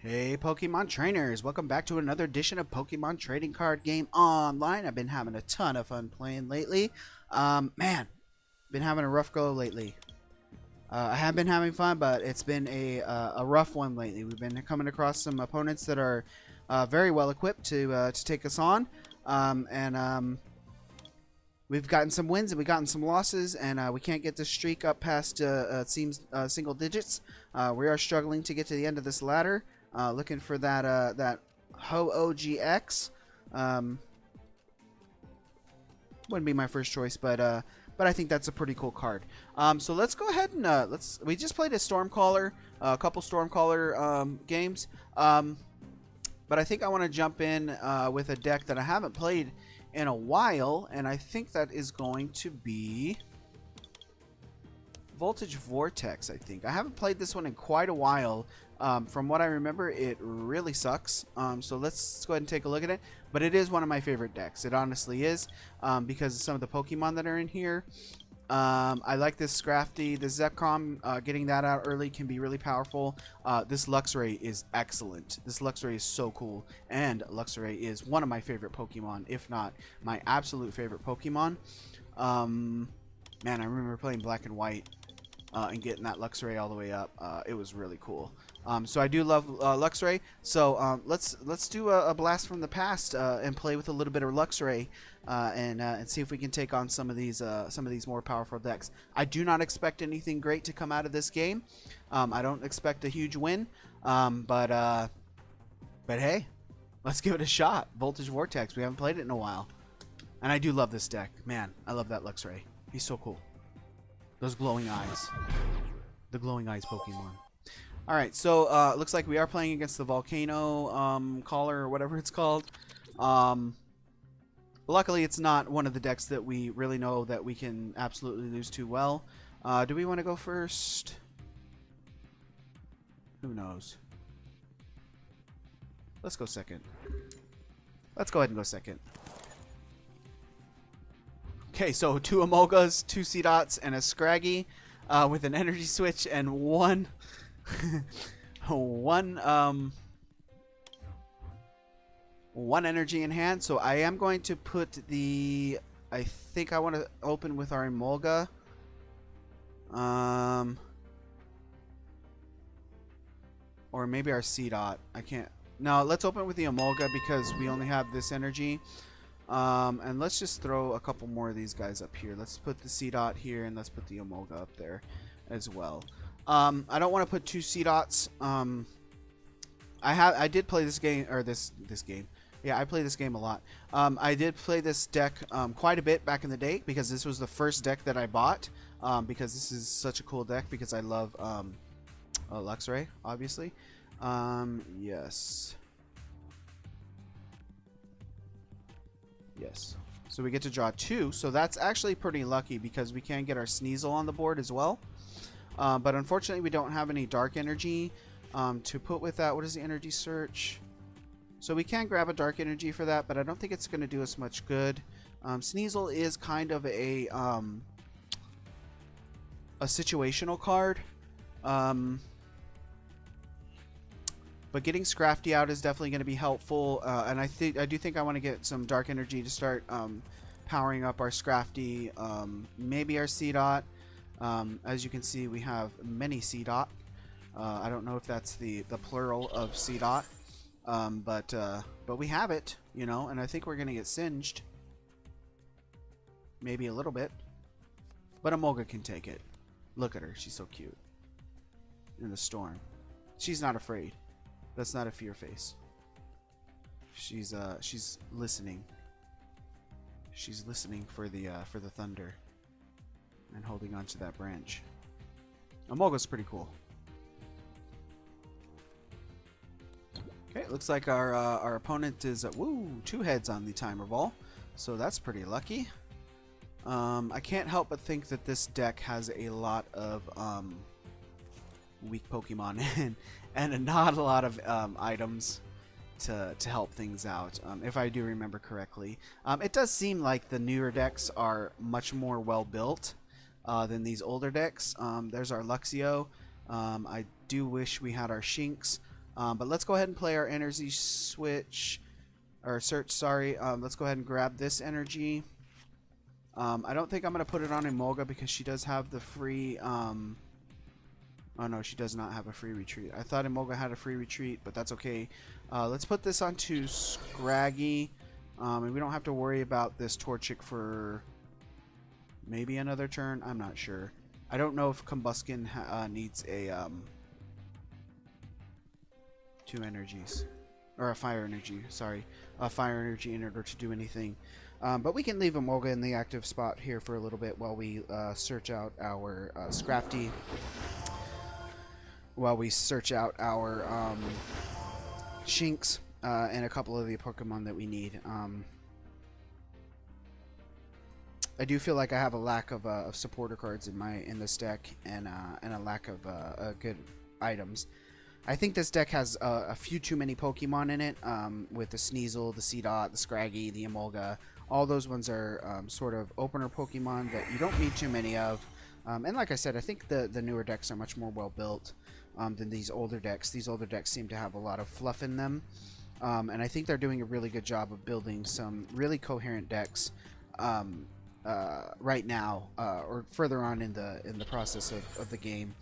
Hey Pokemon trainers, welcome back to another edition of Pokemon Trading Card Game Online. I've been having a ton of fun playing lately. Man, been having a rough go lately. I have been having fun, but it's been a rough one lately. We've been coming across some opponents that are very well equipped to take us on, and we've gotten some wins and we've gotten some losses, and we can't get this streak up past it seems single digits. We are struggling to get to the end of this ladder. Looking for that Ho-OGX. Wouldn't be my first choice, but I think that's a pretty cool card. So let's go ahead and we just played a Stormcaller, a couple Stormcaller games, but I think I want to jump in with a deck that I haven't played in a while, and I think that is going to be Voltage Vortex. I think I haven't played this one in quite a while. From what I remember, it really sucks. So let's go ahead and take a look at it. But it is one of my favorite decks. It honestly is, because of some of the Pokemon that are in here. I like this Scrafty. The Zekrom, getting that out early can be really powerful. This Luxray is excellent. This Luxray is so cool. And Luxray is one of my favorite Pokemon, if not my absolute favorite Pokemon. Man, I remember playing Black and White and getting that Luxray all the way up. It was really cool. So I do love Luxray. So let's do a blast from the past and play with a little bit of Luxray and see if we can take on some of these more powerful decks. I do not expect anything great to come out of this game. I don't expect a huge win, but hey, let's give it a shot. Voltage Vortex. We haven't played it in a while, and I do love this deck. Man, I love that Luxray. He's so cool. Those glowing eyes. The glowing eyes Pokemon. Alright, so looks like we are playing against the Volcano Caller or whatever it's called. Luckily, it's not one of the decks that we really know that we can absolutely lose too well. Do we want to go first? Who knows? Let's go second. Let's go ahead and go second. Okay, so 2 Emolgas, 2 Seedots, and a Scraggy with an energy switch and one one energy in hand. So I am going to put the, I think I want to open with our Emolga. Or maybe our Seedot. I can't. No, let's open with the Emolga because we only have this energy. And let's just throw a couple more of these guys up here. Let's put the Seedot here, and let's put the Emolga up there as well. I don't want to put 2 Seedots. I did play this game, or this game. Yeah, I play this game a lot. I did play this deck quite a bit back in the day because this was the first deck that I bought. Because this is such a cool deck because I love Luxray, obviously. Yes. Yes. So we get to draw 2. So that's actually pretty lucky because we can get our Sneasel on the board as well. But unfortunately, we don't have any dark energy to put with that. What is the energy search? So we can grab a dark energy for that, but I don't think it's going to do us much good. Sneasel is kind of a situational card. But getting Scrafty out is definitely going to be helpful, and I do think I want to get some dark energy to start powering up our Scrafty, maybe our Seedot. As you can see, we have many Seedot. I don't know if that's the plural of Seedot, but we have it, you know, and I think we're going to get singed, maybe a little bit, but Emolga can take it. Look at her, she's so cute in the storm. She's not afraid. That's not a fear face. She's listening. She's listening for the thunder and holding on to that branch. Emolga's pretty cool. Okay, it looks like our opponent is 2 heads on the timer ball, so that's pretty lucky. I can't help but think that this deck has a lot of weak Pokemon and not a lot of items to help things out, if I do remember correctly. It does seem like the newer decks are much more well built than these older decks. There's our Luxio. I do wish we had our Shinx. But let's go ahead and play our energy switch, or search, sorry. Let's go ahead and grab this energy. I don't think I'm going to put it on Emolga because she does have the free... oh no, she does not have a free retreat. I thought Emolga had a free retreat, but that's okay. Let's put this onto Scraggy. And we don't have to worry about this Torchic for maybe another turn. I'm not sure. I don't know if Combuskin needs a 2 energies. Or a fire energy, sorry. A fire energy in order to do anything. But we can leave Emolga in the active spot here for a little bit while we search out our Scrafty. While we search out our Shinx and a couple of the Pokemon that we need. I do feel like I have a lack of supporter cards in this deck, and a lack of good items. I think this deck has a few too many Pokemon in it, with the Sneasel, the Seedot, the Scraggy, the Emolga. All those ones are sort of opener Pokemon that you don't need too many of. And like I said, I think the newer decks are much more well built than these older decks. These older decks seem to have a lot of fluff in them. And I think they're doing a really good job of building some really coherent decks right now, or further on in the process of the game.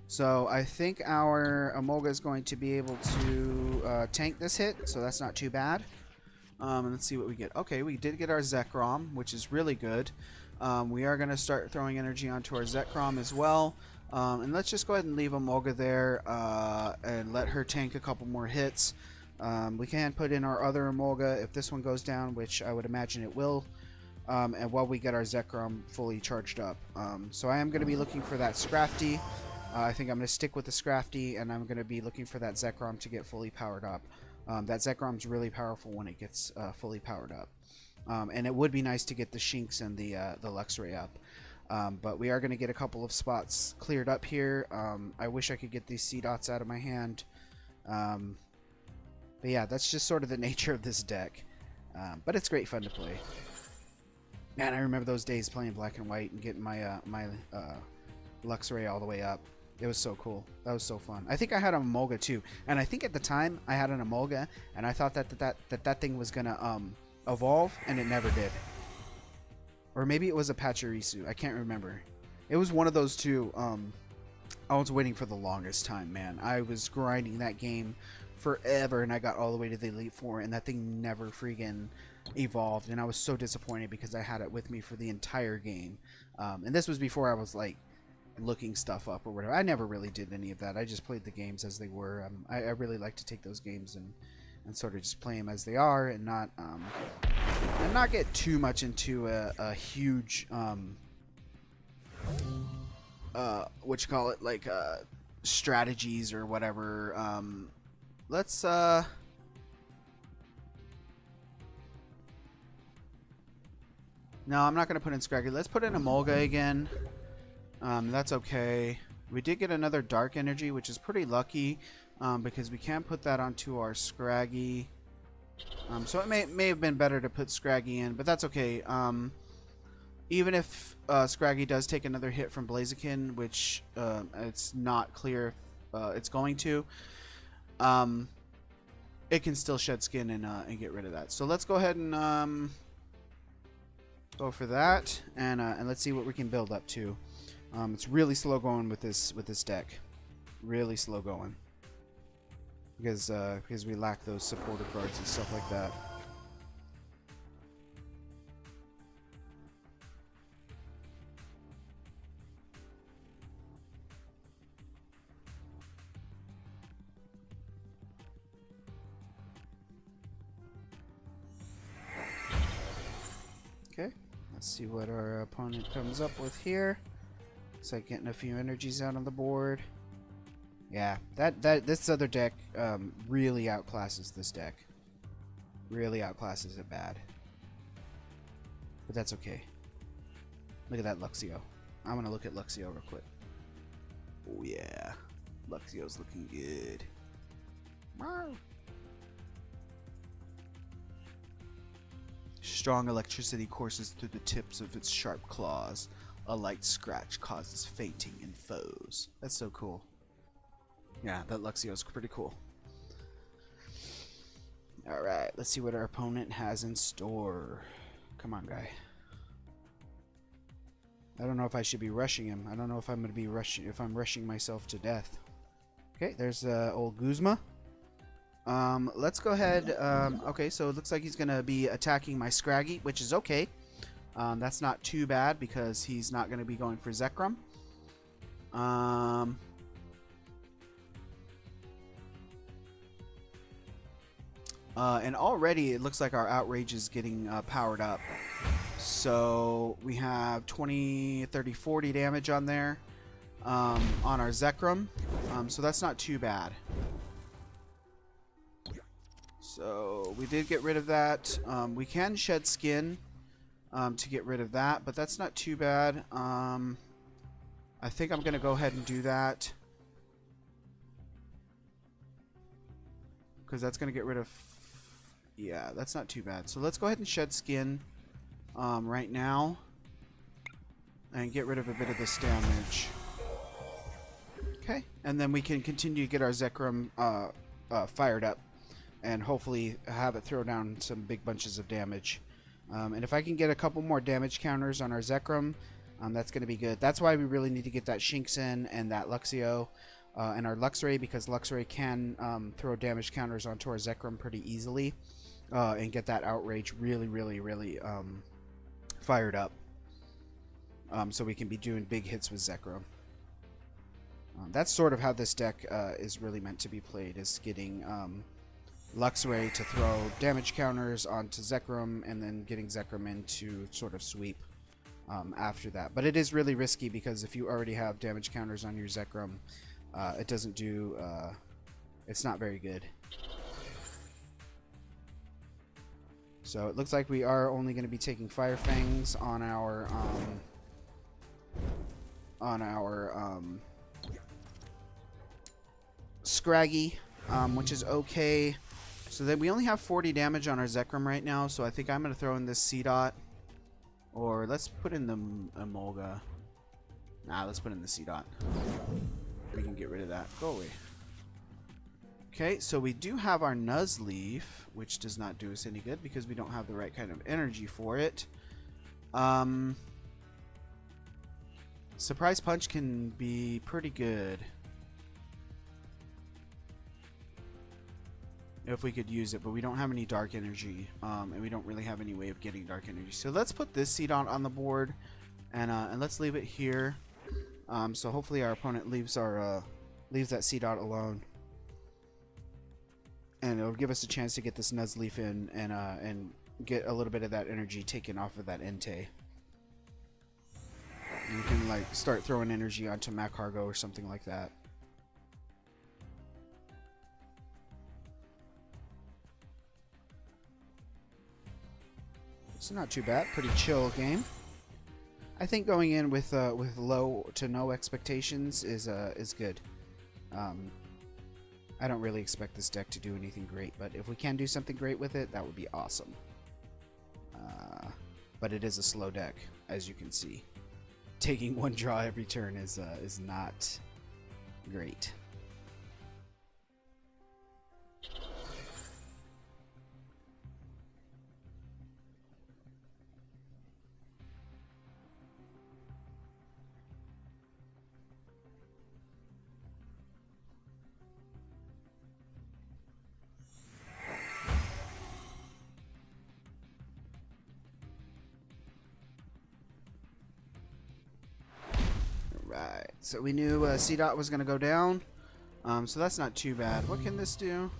So I think our Emolga is going to be able to tank this hit, so that's not too bad. And let's see what we get. Okay, we did get our Zekrom, which is really good. We are going to start throwing energy onto our Zekrom as well. And let's just go ahead and leave Emolga there and let her tank a couple more hits. We can put in our other Emolga if this one goes down, which I would imagine it will. And while we get our Zekrom fully charged up. So I am going to be looking for that Scrafty. I think I'm going to stick with the Scrafty, and I'm going to be looking for that Zekrom to get fully powered up. That Zekrom's really powerful when it gets fully powered up. And it would be nice to get the Shinx and the Luxray up. But we are going to get a couple of spots cleared up here. I wish I could get these Seedots out of my hand. But yeah, that's just sort of the nature of this deck. But it's great fun to play. Man, I remember those days playing Black and White and getting my Luxray all the way up. It was so cool. That was so fun. I think I had a Emolga too, and I think at the time I had an Emolga, and I thought that thing was gonna evolve, and it never did. Or maybe it was a Pachirisu. I can't remember. It was one of those two. I was waiting for the longest time, man. I was grinding that game forever, and I got all the way to the Elite Four, and that thing never freaking evolved, and I was so disappointed because I had it with me for the entire game. And this was before I was like looking stuff up or whatever. I never really did any of that. I just played the games as they were. I really like to take those games and sort of just play them as they are, and not get too much into a huge what you call it, like strategies or whatever. Let's no, I'm not gonna put in Scraggy. Let's put in Emolga again. That's okay. We did get another Dark Energy, which is pretty lucky, because we can put that onto our Scraggy. So it may have been better to put Scraggy in, but that's okay. Even if Scraggy does take another hit from Blaziken, which it's not clear if it's going to, it can still shed skin and get rid of that. So let's go ahead and go for that, and let's see what we can build up to. It's really slow going with this deck, really slow going, because we lack those supporter cards and stuff like that. Okay, let's see what our opponent comes up with here. Looks like getting a few energies out on the board. Yeah, this other deck really outclasses this deck. Really outclasses it bad. But that's okay. Look at that Luxio. I'm gonna look at Luxio real quick. Oh yeah, Luxio's looking good. Wow. Strong electricity courses through the tips of its sharp claws. A light scratch causes fainting in foes. That's so cool. Yeah, that Luxio's pretty cool. Alright, let's see what our opponent has in store. Come on, guy. I don't know if I should be rushing him. I don't know if I'm going to be rushing, if I'm rushing myself to death. Okay, there's old Guzma. Let's go ahead. Okay, so it looks like he's going to be attacking my Scraggy, which is okay. That's not too bad because he's not going to be going for Zekrom. And already it looks like our Outrage is getting powered up. So we have 20, 30, 40 damage on there on our Zekrom. So that's not too bad. So we did get rid of that. We can shed skin to get rid of that, but that's not too bad. I think I'm going to go ahead and do that. Because that's going to get rid of... Yeah, that's not too bad. So let's go ahead and shed skin right now. And get rid of a bit of this damage. Okay. And then we can continue to get our Zekrom fired up. And hopefully have it throw down some big bunches of damage. And if I can get a couple more damage counters on our Zekrom, that's going to be good. That's why we really need to get that Shinx in and that Luxio and our Luxray, because Luxray can throw damage counters onto our Zekrom pretty easily and get that Outrage really, really, really fired up. So we can be doing big hits with Zekrom. That's sort of how this deck is really meant to be played, is getting Luxray to throw damage counters onto Zekrom and then getting Zekrom in to sort of sweep after that. But it is really risky because if you already have damage counters on your Zekrom, it doesn't do... it's not very good. So it looks like we are only going to be taking Fire Fangs on our... Scraggy, which is okay. So then we only have 40 damage on our Zekrom right now, so I think I'm going to throw in this C-Dot. Or let's put in the Emolga. Nah, let's put in the C-Dot. We can get rid of that. Go away. Okay, so we do have our Nuzleaf, which does not do us any good because we don't have the right kind of energy for it. Surprise Punch can be pretty good. If we could use it, but we don't have any dark energy, and we don't really have any way of getting dark energy. So let's put this seed on the board, and let's leave it here. So hopefully our opponent leaves that seed out alone, and it'll give us a chance to get this Nuzleaf in and get a little bit of that energy taken off of that Entei. You can like start throwing energy onto Macargo or something like that. It's not too bad. Pretty chill game. I think going in with low to no expectations is good. I don't really expect this deck to do anything great, but if we can do something great with it, that would be awesome. But it is a slow deck, as you can see. Taking one draw every turn is not great. Right, so we knew C-Dot was going to go down, so that's not too bad. What can this do?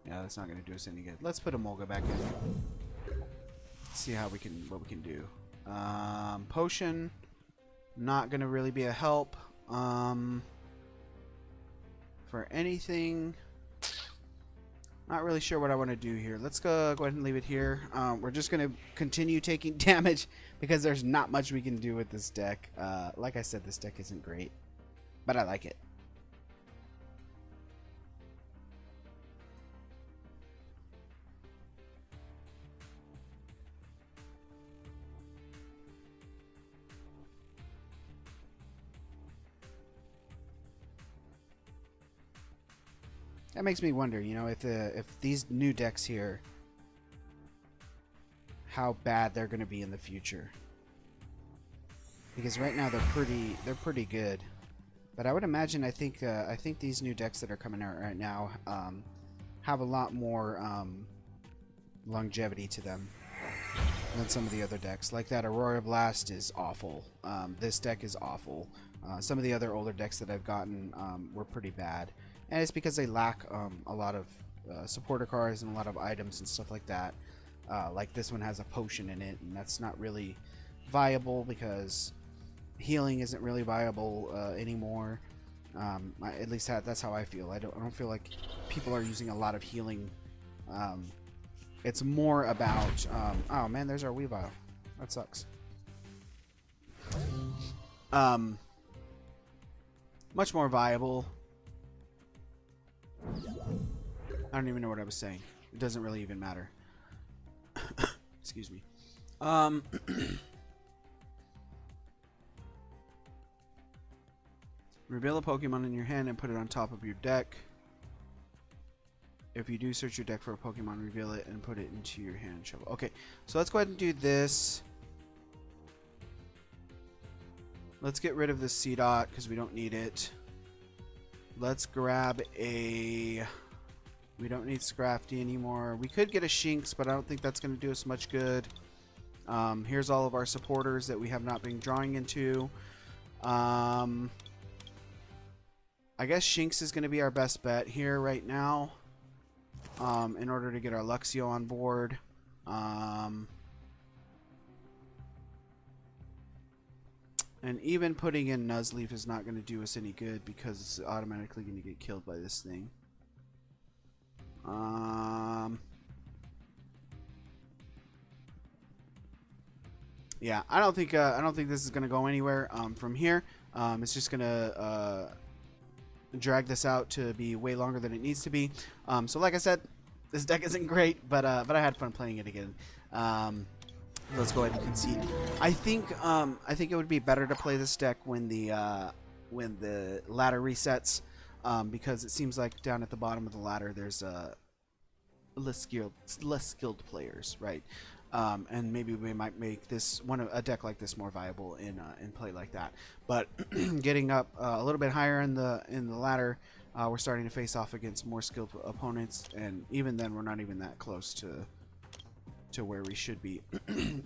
Yeah, that's not going to do us any good. Let's put a Molga back in. See how what we can do. Potion, not going to really be a help for anything. Not really sure what I want to do here. Let's go ahead and leave it here. We're just going to continue taking damage because there's not much we can do with this deck. Like I said, this deck isn't great, but I like it. That makes me wonder, you know, if these new decks here, how bad they're going to be in the future. Because right now they're pretty good. But I would imagine, I think these new decks that are coming out right now have a lot more longevity to them than some of the other decks. Like that Aurora Blast is awful. This deck is awful. Some of the other older decks that I've gotten were pretty bad. And it's because they lack a lot of supporter cards and a lot of items and stuff like that. Like this one has a potion in it, and that's not really viable because healing isn't really viable anymore. At least that's how I feel. I don't feel like people are using a lot of healing. It's more about oh man, there's our Weavile. That sucks. Much more viable. I don't even know what I was saying. It doesn't really even matter. Excuse me. Reveal a Pokemon in your hand and put it on top of your deck. If you do search your deck for a Pokemon, reveal it and put it into your hand shovel. Okay, so let's go ahead and do this. Let's get rid of this C-Dot because we don't need it. Let's grab a... We don't need Scrafty anymore. We could get a Shinx, but I don't think that's going to do us much good. Here's all of our supporters that we have not been drawing into. I guess Shinx is going to be our best bet here right now. In order to get our Luxio on board. And even putting in Nuzleaf is not going to do us any good because it's automatically going to get killed by this thing. Yeah, I don't think this is going to go anywhere from here. It's just going to drag this out to be way longer than it needs to be. So like I said, this deck isn't great, but I had fun playing it again. Let's go ahead and concede. I think it would be better to play this deck when the ladder resets, because it seems like down at the bottom of the ladder there's less skilled players, right? And maybe we might make this a deck like this more viable in play like that. But getting up a little bit higher in the ladder, we're starting to face off against more skilled opponents, and even then we're not even that close to where we should be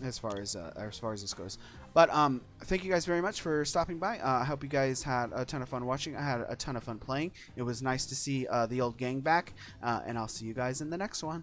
as far as this goes. But thank you guys very much for stopping by. I hope you guys had a ton of fun watching. I had a ton of fun playing. It was nice to see the old gang back, and I'll see you guys in the next one.